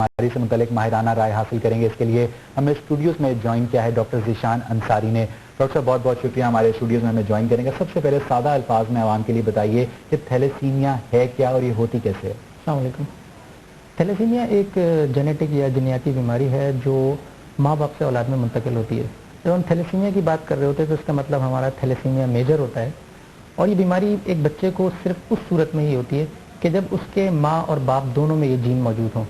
بیماری سے متعلق ماہرانہ رائے حاصل کریں گے. اس کے لیے ہمیں اسٹوڈیوز میں جوائن کیا ہے ڈاکٹر ذیشان انصاری نے. ڈاکٹر صاحب بہت بہت شکریہ ہمارے اسٹوڈیوز میں ہمیں جوائن کریں گے. سب سے پہلے سادہ الفاظ میں عوام کے لیے بتائیے کہ تھیلیسیمیا ہے کیا اور یہ ہوتی کیسے ہے؟ السلام علیکم. تھیلیسیمیا ایک جینیٹک یا جینیاتی بیماری ہے جو ماں باپ سے اولاد میں منتقل ہوتی ہے. جب ہم تھیلیسیمیا کی بات کر رہے ہوتے ہیں تو اس کا مطلب ہمارا تھیلیسیمیا میجر ہوتا ہے. اور یہ بیماری ایک بچے کو صرف اس صورت میں ہی ہوتی ہے کہ جب اس کے ماں اور باپ دونوں میں یہ جین موجود ہوں.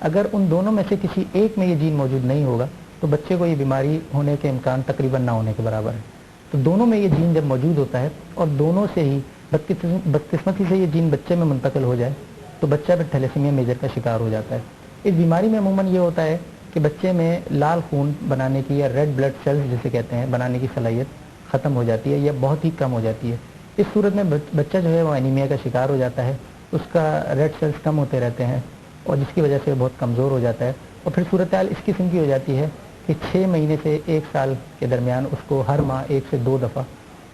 اگر ان دونوں میں سے کسی ایک میں یہ جین موجود نہیں ہوگا تو بچے کو یہ بیماری ہونے کے امکان تقریباً نہ ہونے کے برابر ہے. تو دونوں میں یہ جین جب موجود ہوتا ہے اور دونوں سے ہی بدقسمتی سے یہ جین بچے میں منتقل ہو جائے تو بچہ پھر تھیلیسیمیا میجر کا شکار ہو جاتا ہے. اس بیماری میں عموماً یہ ہوتا ہے کہ بچے میں لال خون بنانے کی یا ریڈ بلڈ سیلز جسے کہتے ہیں بنانے کی صلاحیت ختم ہو جاتی ہے یا بہت ہی کم ہو جاتی ہے. اس صورت میں بچہ جو ہے وہ انیمیا کا شکار ہو جاتا ہے. اس کا ریڈ سیلز کم ہوتے رہتے ہیں اور جس کی وجہ سے بہت کمزور ہو جاتا ہے. اور پھر صورتحال اس قسم کی ہو جاتی ہے کہ 6 مہینے سے 1 سال کے درمیان اس کو ہر ماہ 1 سے 2 دفعہ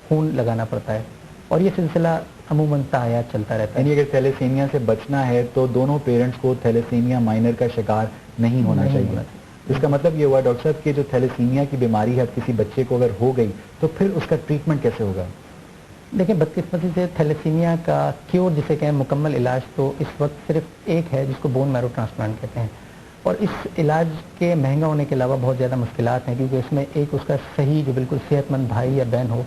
خون لگانا پڑتا ہے. اور یہ سلسلہ عموماً تا حیات چلتا رہتا ہے. یعنی اگر تھیلیسیمیا سے بچنا ہے تو دونوں پیرنٹس کو تھیلیسیمیا مائنر کا شکار نہیں ہونا چاہیے. اس کا مطلب یہ ہوا ڈاکٹر صاحب کہ جو تھیلیسیمیا کی بیماری ہے کسی بچے کو اگر ہو گئی تو پھر اس کا ٹریٹمنٹ کیسے ہوگا؟ دیکھیں بدقسمتی سے تھیلیسیمیا کا کیور جسے کہیں مکمل علاج تو اس وقت صرف ایک ہے جس کو بون میرو ٹرانسپلانٹ کہتے ہیں. اور اس علاج کے مہنگا ہونے کے علاوہ بہت زیادہ مشکلات ہیں کیونکہ اس میں ایک اس کا صحیح جو بالکل صحت مند بھائی یا بہن ہو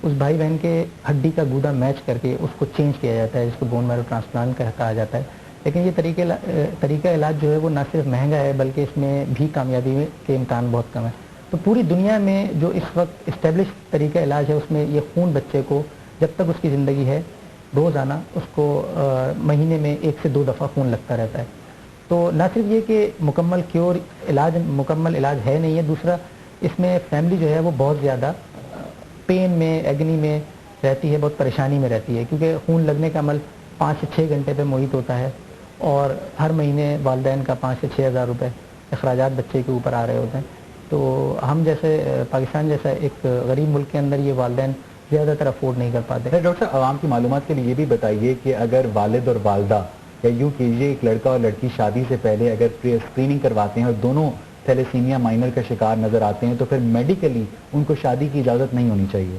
اس بھائی بہن کے ہڈی کا گودا میچ کر کے اس کو چینج کیا جاتا ہے جس کو بون میرو ٹرانسپلانٹ کہا جاتا ہے. لیکن یہ طریقہ علاج جو ہے وہ نہ صرف مہنگا ہے بلکہ اس میں بھی کامیابی کے امکان بہت کم ہے. تو پوری دنیا میں جو اس وقت اسٹیبلش طریقہ علاج ہے اس میں یہ خون بچے کو جب تک اس کی زندگی ہے روزانہ اس کو مہینے میں 1 سے 2 دفعہ خون لگتا رہتا ہے. تو نہ صرف یہ کہ مکمل علاج ہے نہیں ہے, دوسرا اس میں فیملی جو ہے وہ بہت زیادہ پین میں ایگنی میں رہتی ہے, بہت پریشانی میں رہتی ہے کیونکہ خون لگنے کا عمل 5 سے 6 گھنٹے پہ محیط ہوتا ہے اور ہر مہینے والدین کا 5 سے 6 ہزار روپے اخراجات بچے کے اوپر آ رہے ہوتے ہیں. تو ہم جیسے پاکستان جیسا ایک غریب ملک کے اندر یہ والدین زیادہ تر افورڈ نہیں کر پاتے. ڈاکٹر صاحب عوام کی معلومات کے لیے یہ بھی بتائیے کہ اگر والد اور والدہ یا یوں کیجیے ایک لڑکا اور لڑکی شادی سے پہلے اگر اسکریننگ کرواتے ہیں اور دونوں تھیلیسیمیا مائنر کا شکار نظر آتے ہیں تو پھر میڈیکلی ان کو شادی کی اجازت نہیں ہونی چاہیے؟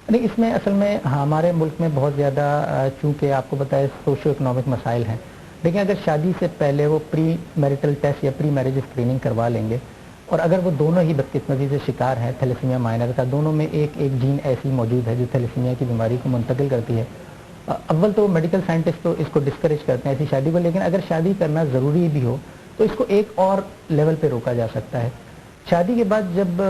نہیں, اس میں اصل میں ہمارے ملک میں بہت زیادہ چونکہ آپ کو بتائے سوشو اکنامک مسائل ہیں. لیکن اگر شادی سے پہلے وہ پری میرٹل ٹیسٹ یا پری میرج اسکریننگ کروا لیں گے اور اگر وہ دونوں ہی بدقسمتی سے شکار ہیں تھیلیسیمیا مائنر کا, دونوں میں ایک جین ایسی موجود ہے جو تھیلیسیمیا کی بیماری کو منتقل کرتی ہے, اول تو میڈیکل سائنٹسٹ تو اس کو ڈسکریج کرتے ہیں ایسی شادی کو. لیکن اگر شادی کرنا ضروری بھی ہو تو اس کو ایک اور لیول پہ روکا جا سکتا ہے. شادی کے بعد جب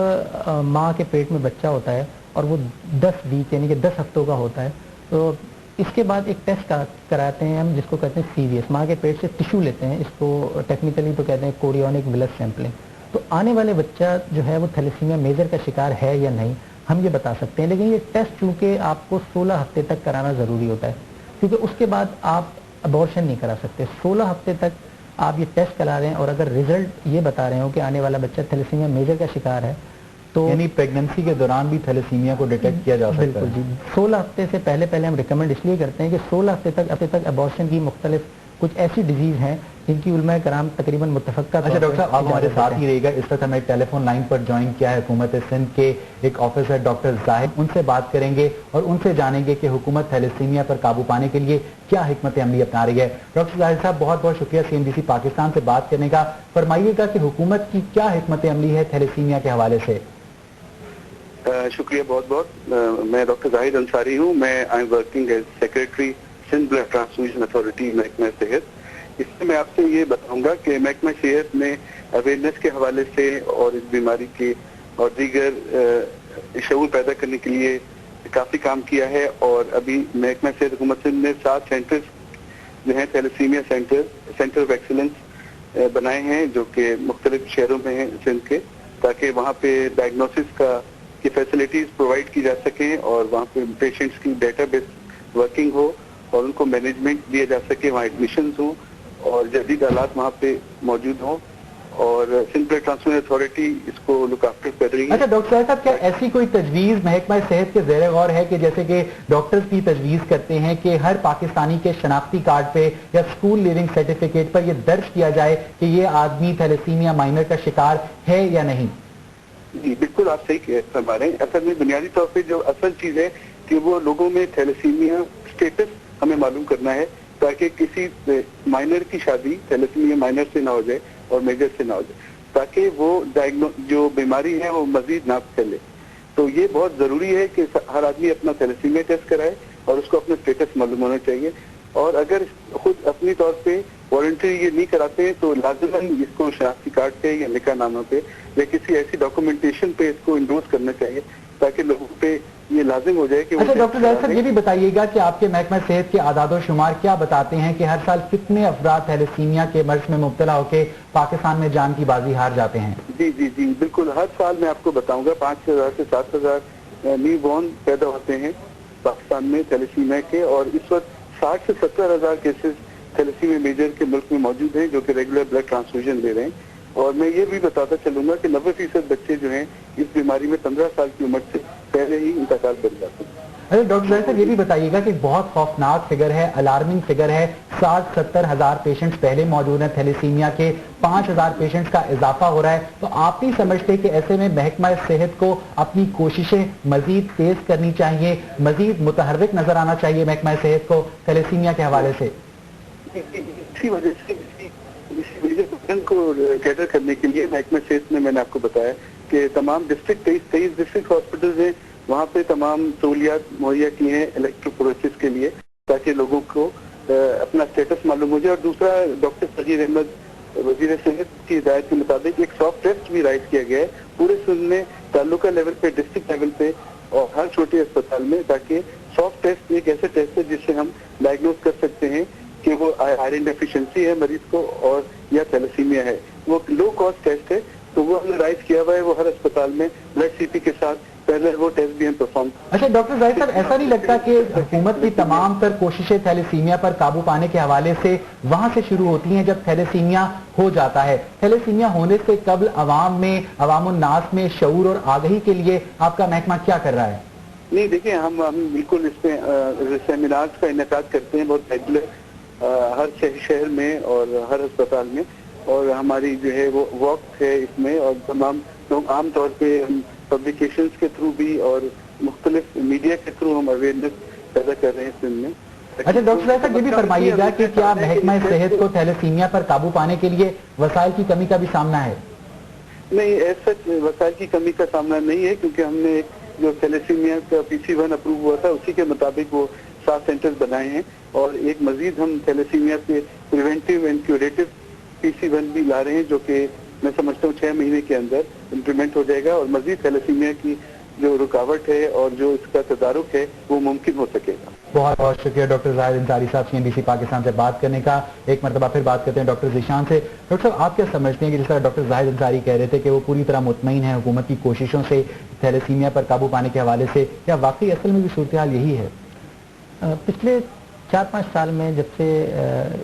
ماں کے پیٹ میں بچہ ہوتا ہے اور وہ 10 ویک یعنی کہ 10 ہفتوں کا ہوتا ہے تو اس کے بعد ایک ٹیسٹ کراتے ہیں ہم جس کو کہتے ہیں CVS, ماں کے پیٹ سے ٹیشو لیتے ہیں, اس کو ٹیکنیکلی تو کہتے ہیں کوریونک ویلس سیمپلنگ. تو آنے والے بچہ جو ہے وہ تھیلیسیمیا میجر کا شکار ہے یا نہیں ہم یہ بتا سکتے ہیں. لیکن یہ ٹیسٹ چونکہ آپ کو 16 ہفتے تک کرانا ضروری ہوتا ہے کیونکہ اس کے بعد آپ ابورشن نہیں کرا سکتے. 16 ہفتے تک آپ یہ ٹیسٹ کرا رہے ہیں اور اگر ریزلٹ یہ بتا رہے ہوں کہ آنے والا بچہ تھیلیسیمیا میجر کا شکار ہے تو یعنی پیگننسی کے دوران بھی تھیلیسیمیا کو ڈیٹیکٹ کیا جا سکتا ہے؟ بالکل جی. 16 ہفتے سے پہلے ہم ریکمنڈ اس لیے کرتے ہیں کہ 16 ہفتے تک ابورشن کی مختلف کچھ ایسی ڈیزیز ہیں جن کی علماء کرام تقریباً متفقہ. اچھا ڈاکٹر صاحب آپ ہمارے ساتھ ہی رہے گا. اس وقت ہمیں ٹیلی فون لائن پر جوائن کیا ہے حکومت سندھ کے ایک آفیسر ڈاکٹر زاہد, ان سے بات کریں گے اور ان سے جانیں گے کہ حکومت تھیلیسیمیا پر قابو پانے کے لیے کیا حکمت عملی اپنا رہی ہے. ڈاکٹر زاہد صاحب بہت بہت شکریہ CNBC پاکستان سے بات کرنے کا. فرمائیے گا کہ حکومت کی کیا حکمت عملی ہے تھیلیسیمیا کے حوالے سے؟ شکریہ بہت بہت. میں ڈاکٹر زاہد انصاری ہوں. میں I am working as secretary Sindh blood transfusion authority محکمہ صحت. اس میں آپ سے یہ بتاؤں گا کہ محکمہ صحت نے اویئرنیس کے حوالے سے اور اس بیماری کے اور دیگر شعور پیدا کرنے کے لیے کافی کام کیا ہے. اور ابھی محکمہ صحت حکومت سندھ نے 7 سینٹرز جو ہیں تھیلیسیمیا سینٹر آف ایکسیلنس بنائے ہیں جو کہ مختلف شہروں میں ہیں سندھ کے, تاکہ وہاں پہ ڈائگنوسس کی فیسلٹیز پرووائڈ کی جا سکیں اور وہاں پہ پیشنٹس کی ڈیٹا بیس ورکنگ ہو اور ان کو مینجمنٹ دیا جا سکے, وہاں ایڈمیشنز ہوں اور جدید آلات وہاں پہ موجود ہوں اور سندھ بلڈ ٹرانسفیوژن اتھارٹی اس کو لک آفٹر کر رہی ہے. اچھا ڈاکٹر صاحب کیا ایسی کوئی تجویز محکمہ صحت کے زیر غور ہے کہ جیسے کہ ڈاکٹرز کی تجویز کرتے ہیں کہ ہر پاکستانی کے شناختی کارڈ پہ یا اسکول لیونگ سرٹیفکیٹ پر یہ درج کیا جائے کہ یہ آدمی تھیلیسیمیا مائنر کا شکار ہے یا نہیں؟ جی بالکل آپ صحیح فرما رہے ہیں. اصل میں بنیادی طور پہ جو اصل چیز ہے کہ وہ لوگوں میں تھیلیسیمیا اسٹیٹس ہمیں معلوم کرنا ہے تاکہ کسی مائنر کی شادی تھیلیسیمیا مائنر سے نہ ہو جائے اور میجر سے نہ ہو جائے، تاکہ وہ جو بیماری ہے وہ مزید نہ پھیلے. تو یہ بہت ضروری ہے کہ ہر آدمی اپنا تھیلیسیمیا ٹیسٹ کرائے اور اس کو اپنا اسٹیٹس معلوم ہونا چاہیے. اور اگر خود اپنی طور پہ والنٹری یہ نہیں کراتے ہیں تو لازماً اس کو شناختی کارڈ پہ یا نکاح نامہ پہ یا کسی ایسی ڈاکومنٹیشن پہ اس کو انڈورس کرنا چاہیے تاکہ لوگوں پہ یہ لازم ہو جائے کہ اچھا ڈاکٹر زاہد صاحب یہ بھی بتائیے گا کہ آپ کے محکمہ صحت کے اعداد و شمار کیا بتاتے ہیں کہ ہر سال کتنے افراد تھیلیسیمیا کے مرض میں مبتلا ہو کے پاکستان میں جان کی بازی ہار جاتے ہیں؟ جی جی جی بالکل. ہر سال میں آپ کو بتاؤں گا 5,000 سے 7,000 نیو بورن پیدا ہوتے ہیں پاکستان میں تھیلیسیمیا کے، اور اس وقت 60 سے 70,000 کیسز تھیلیسیمیا میجر کے ملک میں موجود ہیں جو کہ ریگولر بلڈ ٹرانسفیوژن لے رہے ہیں. اور میں یہ بھی بتاتا چلوں گا کہ 90% بچے جو ہیں اس بیماری میں 15 سال کی عمر سے پہلے ہی انتقال کر جاتے ہیں. اچھا ڈاکٹر زاہد صاحب یہ بھی بتائیے گا کہ بہت خوفناک فگر ہے، الارمنگ فگر ہے، 60-70 ہزار پیشنٹس پہلے موجود ہیں تھیلیسیمیا کے، 5,000 پیشنٹس کا اضافہ ہو رہا ہے. تو آپ نہیں سمجھتے کہ ایسے میں محکمہ صحت کو اپنی کوششیں مزید تیز کرنی چاہیے، مزید متحرک نظر آنا چاہیے محکمہ صحت کو تھیلیسیمیا کے حوالے سے؟ اسی وجہ سے اسی کو کیٹر کرنے کے لیے محکمہ صحت میں نے آپ کو بتایا کہ تمام ڈسٹرکٹ 23 ڈسٹرکٹ ہاسپٹلز ہیں، وہاں پہ تمام سہولیات مہیا کی ہیں الیکٹروفوریسس کے لیے تاکہ لوگوں کو اپنا اسٹیٹس معلوم ہو جائے. اور دوسرا ڈاکٹر سجیر احمد وزیر صحت کی ہدایت کے مطابق ایک سافٹ ٹیسٹ بھی رائٹ کیا گیا ہے پورے سندھ میں تعلقہ لیول پہ، ڈسٹرکٹ لیول پہ اور ہر چھوٹے اسپتال میں، تاکہ سافٹ ٹیسٹ ایک ایسے ٹیسٹ ہے جس سے ہم ڈائگنوز کر سکتے ہیں کہ وہ آئرن ڈیفیشنسی ہے مریض کو اور یا تھیلیسیمیا ہے. وہ لو کاسٹ ٹیسٹ ہے تو وہ ہم نے رائٹ کیا ہوا ہے، وہ ہر اسپتال میں بلڈ سی پی کے ساتھ پہلے وہ ٹیسٹ بھی ہم پرفارم. اچھا ڈاکٹر زاہد صاحب ایسا نہیں لگتا کہ حکومت کی تمام تر کوششیں تھیلیسیمیا پر قابو پانے کے حوالے سے وہاں سے شروع ہوتی ہیں جب تھیلیسیمیا ہو جاتا ہے؟ تھیلیسیمیا ہونے سے قبل عوام الناس میں شعور اور آگہی کے لیے آپ کا محکمہ کیا کر رہا ہے؟ نہیں دیکھیں، ہم بالکل اس پہ سیمینارز کا انعقاد کرتے ہیں بہت ریگولر ہر شہر میں اور ہر اسپتال میں، اور ہماری جو ہے وہ وقت ہے اس میں، اور تمام لوگ عام طور پہ پبلیکیشنز کے تھرو بھی اور مختلف میڈیا کے تھرو ہم اویئرنیس پیدا کر رہے ہیں سندھ میں. اچھا ڈاکٹر صاحب یہ بھی فرمائیے گا کہ کیا محکمہ صحت کو تھیلیسیمیا پر قابو پانے کے لیے وسائل کی کمی کا بھی سامنا ہے؟ نہیں، ایسا وسائل کی کمی کا سامنا نہیں ہے، کیونکہ ہم نے جو تھیلیسیمیا کا PC1 اپروو ہوا تھا اسی کے مطابق وہ 7 سینٹرز بنائے ہیں، اور ایک مزید ہم تھیلیسیمیا کے پریونٹیو اینڈ کیوریٹو PC1 بھی لا رہے ہیں جو کہ میں سمجھتا ہوں 6 مہینے کے اندر امپلیمنٹ ہو جائے گا، اور مزید تھیلیسیمیا کی جو رکاوٹ ہے اور جو اس کا تدارک ہے وہ ممکن ہو سکے گا. بہت بہت شکریہ ڈاکٹر زاہد انصاری صاحب CNBC پاکستان سے بات کرنے کا. ایک مرتبہ پھر بات کرتے ہیں ڈاکٹر ذیشان سے. ڈاکٹر صاحب آپ کیا سمجھتے ہیں کہ جس طرح ڈاکٹر زاہد انصاری کہہ رہے تھے کہ وہ پوری طرح مطمئن ہیں حکومت کی کوششوں سے تھیلیسیمیا پر قابو پانے کے حوالے سے، یا واقعی اصل میں بھی صورتحال یہی ہے؟ پچھلے 4-5 سال میں جب سے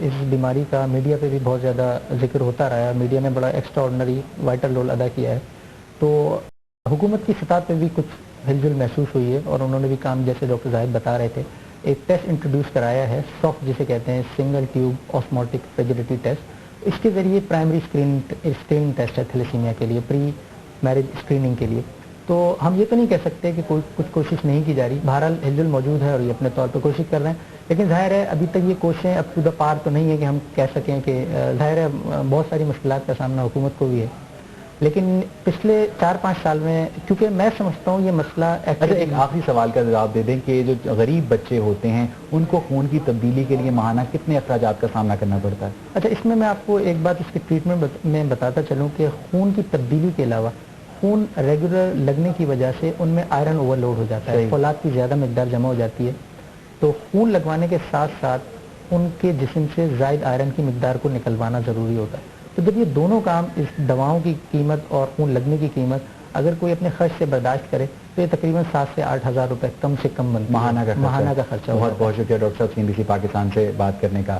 اس بیماری کا میڈیا پہ بھی بہت زیادہ ذکر ہوتا رہا ہے، میڈیا نے بڑا ایکسٹرا آرڈنری وائٹل رول ادا کیا ہے، تو حکومت کی سطح پہ بھی کچھ ہل جل محسوس ہوئی ہے، اور انہوں نے بھی کام جیسے ڈاکٹر زاہد بتا رہے تھے ایک ٹیسٹ انٹروڈیوس کرایا ہے، سافٹ جسے کہتے ہیں سنگل ٹیوب آسموٹک فریجیلٹی ٹیسٹ. اس کے ذریعے پرائمری اسکریننگ ٹیسٹ ہے تھیلیسیمیا کے لیے، پری میرج اسکریننگ کے لیے. تو ہم یہ تو نہیں کہہ سکتے کہ کچھ کوشش نہیں کی جا رہی، بہرحال ہل جل موجود ہے اور یہ اپنے طور پہ کوشش کر رہے ہیں، لیکن ظاہر ہے ابھی تک یہ کوششیں اپ ٹو دا پار تو نہیں ہے کہ ہم کہہ سکیں کہ ظاہر ہے بہت ساری مشکلات کا سامنا حکومت کو بھی ہے، لیکن پچھلے 4-5 سال میں کیونکہ میں سمجھتا ہوں یہ مسئلہ. اچھا ایک آخری سوال کا جواب دے دیں کہ جو غریب بچے ہوتے ہیں ان کو خون کی تبدیلی کے لیے ماہانہ کتنے اخراجات کا سامنا کرنا پڑتا ہے؟ اچھا اس میں آپ کو ایک بات اس کی ٹریٹمنٹ میں بتاتا چلوں کہ خون کی تبدیلی کے علاوہ خون ریگولر لگنے کی وجہ سے ان میں آئرن اوور لوڈ ہو جاتا ہے، فولاد کی زیادہ مقدار جمع ہو جاتی ہے، تو خون لگوانے کے ساتھ ساتھ ان کے جسم سے زائد آئرن کی مقدار کو نکلوانا ضروری ہوتا ہے. تو جب یہ دونوں کام، اس دواؤں کی قیمت اور خون لگنے کی قیمت اگر کوئی اپنے خرچ سے برداشت کرے تو یہ تقریباً 7 سے 8 ہزار روپے کم سے کم ماہانہ کا خرچہ. بہت بہت شکریہ ڈاکٹر صاحب CNBC پاکستان سے بات کرنے کا.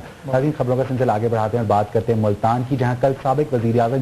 خبروں کا سلسلہ آگے بڑھاتے ہیں اور بات کرتے ہیں ملتان کی، جہاں کل سابق وزیر اعظم